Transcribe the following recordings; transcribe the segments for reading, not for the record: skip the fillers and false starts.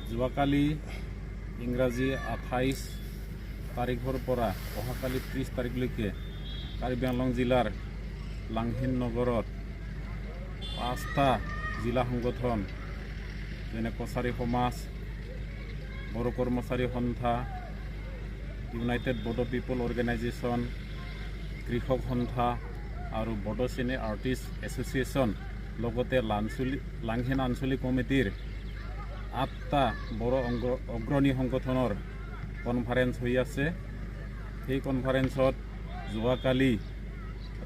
যোৱাকালি ইংৰাজী 28 তাৰিখৰ পৰা অহাকালি 30 তাৰিখলৈকে কাৰ্বি আংলং জিলাৰ লাংহিন নগৰত 5টা জিলা সংগঠন যেনে কছাৰী সমাজ, বড়ো কৰ্মচাৰী সন্থা, ইউনাইটেড বড়ো পিপল অৰ্গেনাইজেশ্যন, কৃষক সন্থা আৰু বড়ো চিনে আৰ্টিষ্ট এছ'চিয়েশ্যন লগতে লাংহিন আঞ্চলিক কমিটিৰ 8টা বড়ো অগ্ৰণী সংগঠনৰ কনফাৰেন্স হৈ আছে। সেই কনফাৰেন্সত যোৱাকালি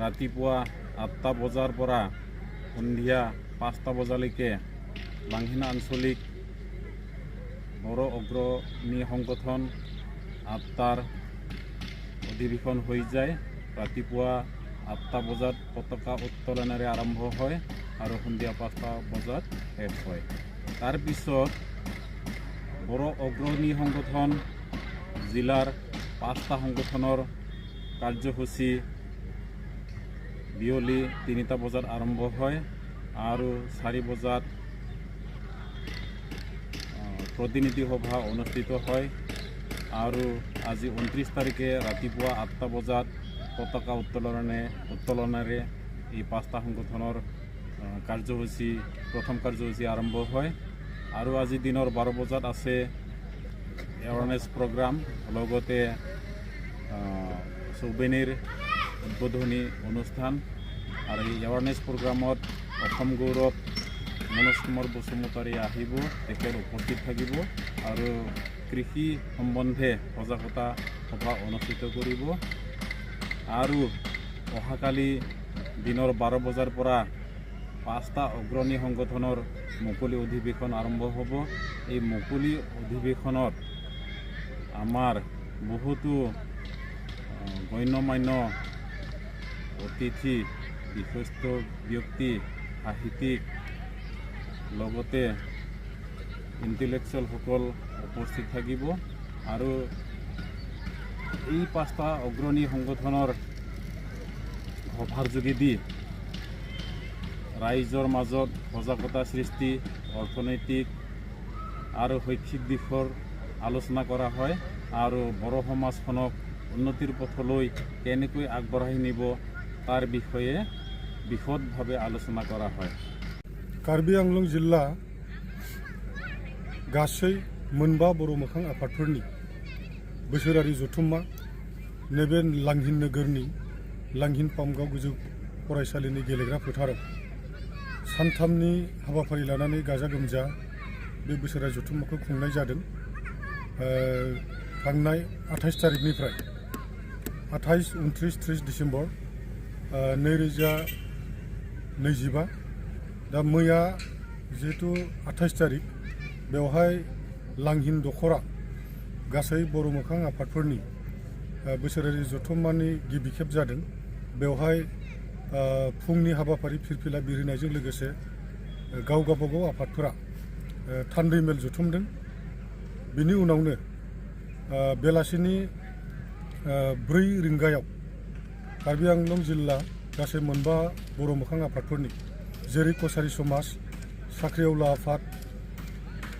ৰাতিপুৱা 8টা বজাৰ পৰা সন্ধিয়া 5টা বজালৈকে লাংহিন আঞ্চলিক বড়ো অগ্ৰণী সংগঠন 8টাৰ অধিৱেশন হৈ যায়। ৰাতিপুৱা 8টা বজাত পতাকা উত্তোলনেৰে আৰম্ভ হয় আৰু সন্ধিয়া 5টা বজাত শেষ হয়। তাৰপিছত বড়ো অগ্ৰণী সংগঠন জিলাৰ 5টা সংগঠনৰ কাৰ্যসূচী বিয়লি 3টা বজাত আৰম্ভ হয় আৰু 4 বজাত প্ৰতিনিধি সভা অনুষ্ঠিত হয় আৰু আজি 29 তাৰিখে ৰাতিপুৱা 8টা বজাত পতাকা উত্তোলনেৰে এই 5টা সংগঠনৰ প্ৰথম কাৰ্যসূচী আৰম্ভ হয় আৰু আজি দিনৰ 12 বজাত আছে এৱাৰনেছ প্ৰগ্ৰাম, লগতে চৌবেনীৰ উদ্বোধনী অনুষ্ঠান। আৰু এই এৱাৰনেছ প্ৰগ্ৰামত অসম গৌৰৱ মনোজ কুমাৰ বসুমতাৰী আহিব, তেখেত উপস্থিত থাকিব আৰু কৃষি সম্বন্ধে সজাগতা সভা অনুষ্ঠিত কৰিব। আৰু অহাকালি দিনৰ 12 বজাৰ পৰা 5টা অগ্ৰণী সংগঠনৰ মুকলি অধিৱেশন আৰম্ভ হ'ব। এই মুকলি অধিৱেশনত আমাৰ বহুতো গণ্যমান্য অতিথি, বিশিষ্ট ব্যক্তি, সাহিত্যিক লগতে ইণ্টেলেকচুৱেলসকল উপস্থিত থাকিব আৰু এই 5টা অগ্ৰণী সংগঠনৰ সভাৰ যোগেদি ৰাইজৰ মাজত সজাগতা সৃষ্টি, অৰ্থনৈতিক আৰু শৈক্ষিক দিশৰ আলোচনা কৰা হয় আৰু বড়ো সমাজখনক উন্নতিৰ পথলৈ কেনেকৈ আগবঢ়াই নিব তাৰ বিষয়ে বিশদভাৱে আলোচনা কৰা হয়। कार्बि आंलं जिल्ला गासै 9 बर' मोखां आफादफोरनि बोसोरारि जथुम्मा नैबे लांहिन नोगोरनि लांहिन पामगाव गोजौ फरायसालिनि गेलेग्रा फोथाराव सानथामनि हाबाफारि लानानै गाजा गोमजा बे बोसोरारि जथुम्माखौ खुंनाय जादों। थांनाय 28 तारिखनिफ्राय 28, 29, 30 डिसेम्बर 2025 दा मैया जिहेतु 28 तारिख बेवहाय लांहिन दखरा गासै बर' मोखां आफादफोरनि बोसोरारि जथुम्मानि गिबि खेब जादों। बेवहाय फुंनि हाबाफारि फिरफिला बिरहोनायजों लोगोसे गाव गावबागाव आफादफोरा थान्दै मेल जथुमदों। बिनि उनावनो बेलासिनि 4 रिंगायाव कार्बि आंलं जिल्ला गासै 9 बर' मोखां आफादफोरनि जेरै कछारी समाज, साख्रिआवला आफाद,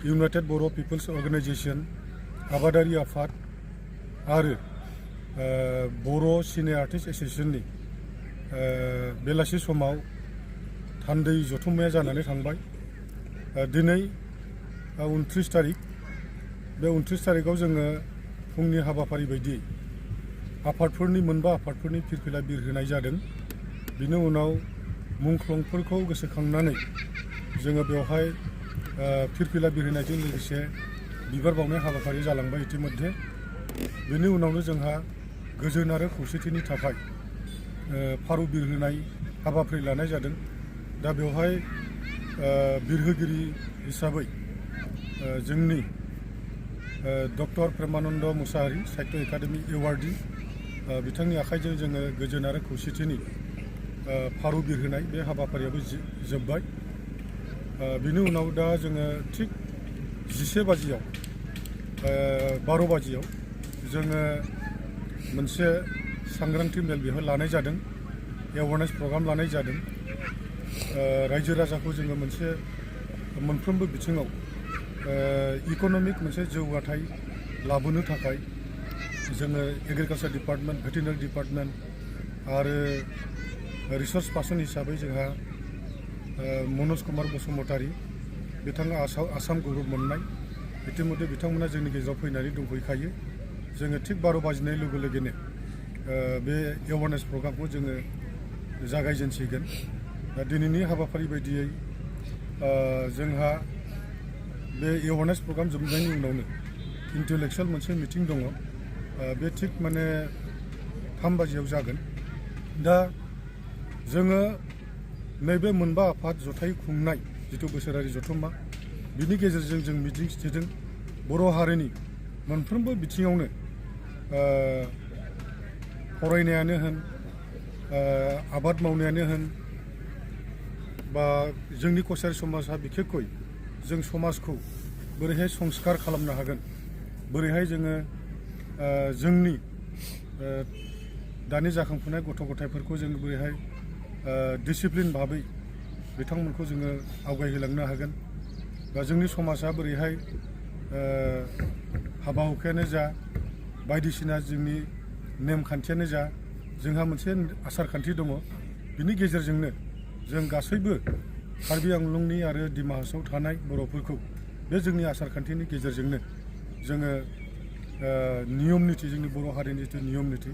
इउनाइटेड बड़' पिपल्स अर्गेनाइजेशन, आबादारि आफाद आरो बर' सिने आर्टिस्ट एस'सिएशननि बेलासि समाव थान्दै जथुम्माया जानानै थांबाय। दिनै 29 तारिख, बे 29 तारिखआव जोङो फुंनि हाबाफारि बायदियै आफादफोरनि 9 आफादफोरनि फिरफिला बिरहोनाय जादों। बिनि उनाव मुंख्लंफोरखौ गोसोखांनानै जोङो बेवहाय फिरफिला बिरहोनायजों लोगोसे बिबार बावनाय हाबाफारि जालांबाय इतिमध्ये। बेनि उनावनो जोंहा गोजोन आरो खौसेथिनि थाखाय फारौ बिरहोनाय हाबाफारि लानाय जादों। दा बेवहाय बिरहोगिरि हिसाबै जोंनि डक्टर प्रेमानन्द मुसाहारि साहित्य एकाडेमि एवार्डी बिथांनि आखाइजों जोङो गोजोन आरो खौसेथिनि फारौ बिरहोनाय बे हाबाफारियाबो जोब्बाय। बिनि उनाव दा जोङो थिग 11 बाजियाव 12 बाजियाव जोङो मोनसे सांग्रांथि मेल बेवहाय लानाय जादों, एवारनेस प्रग्राम लानाय जादों। रायजो राजाखौ जोङो मोनसे मोनफ्रोमबो बिथिङाव इक'नमिक मोनसे जौगाथाय लाबोनो थाखाय जोङो एग्रिकालचार डिपार्टमेन्ट भेटेरिनारि डिपार्टमेन्ट आरो रिसार्च पार्सन हिसाबै जोंहा मनज कुमार बसुमतारी बिथाङा आसाम गौरब मोननाय इतिमध्ये बिथांमोना जोंनि गेजेराव फैनानै दंफैखायो जोङो थिग 12 बाजिनाय लोगो लोगोनो बे एवारनेस प्रग्रामखौ जोङो जागायजेनसिगोन दा दिनैनि हाबाफारि बायदियै जोंहा बे एवारनेस प्रग्राम जोबनायनि उनावनो इन्टेलेक्सुवेल मोनसे मिटिं दङ बे थिग माने 3 बाजियाव जागोन दा जोङो नैबे मोनबा आफाद जथाय खुंनाय जिथु बोसोरारि जथुम्मा बिनि गेजेरजों जों मिजिंथिदों बर' हारिनि मोनफ्रोमबो बिथिङावनो फरायनायानो होन आबाद मावनायानो होन बा जोंनि कसारि समाजा बिखेखय जों समाजखौ बोरैहाय संस्कार खालामनो हागोन बोरैहाय जोङो जोंनि दानि जाखांफुनाय गथ' गथायफोरखौ जों बोरैहाय डिसिप्लिन भाबै बिथांमोनखौ जोङो आवगायहोलांनो हागोन बा जोंनि समाजा बोरैहाय हाबा हुखायानो जा बायदिसिना जोंनि नेमखान्थियानो जा जोंहा मोनसे आसार खान्थि दङ बिनि गेजेरजोंनो जों गासैबो कार्बि आंलंनि आरो डिमा हासाव थानाय बर'फोरखौ बे जोंनि आसार खान्थिनि गेजेरजोंनो जोङो नियम निथि जोंनि बर' हारिनि जिथु नियम निथि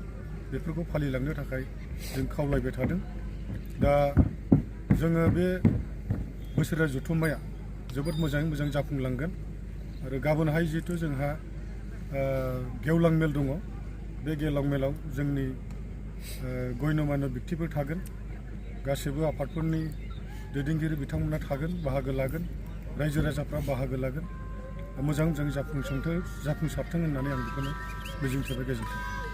बेफोरखौ फालिलांनो थाखाय जों खावलायबाय थादों दा जोङो बे बोसोरारि जथुम्माया जोबोद मोजाङै मोजां जाफुंलांगोन आरो गाबोनहाय जिहेतु जोंहा गेवलां मेल दङ बे गेवलां मेलाव जोंनि गण्यमान्य व्यक्तिफोर थागोन गासैबो आफादफोरनि दैदेनगिरि बिथांमोना थागोन बाहागो लागोन रायजो राजाफ्रा बाहागो लागोन मोजां मोजां जाफुंसारथों होननानै आं बेखौनो मिजिंथिबाय गोजोन्थों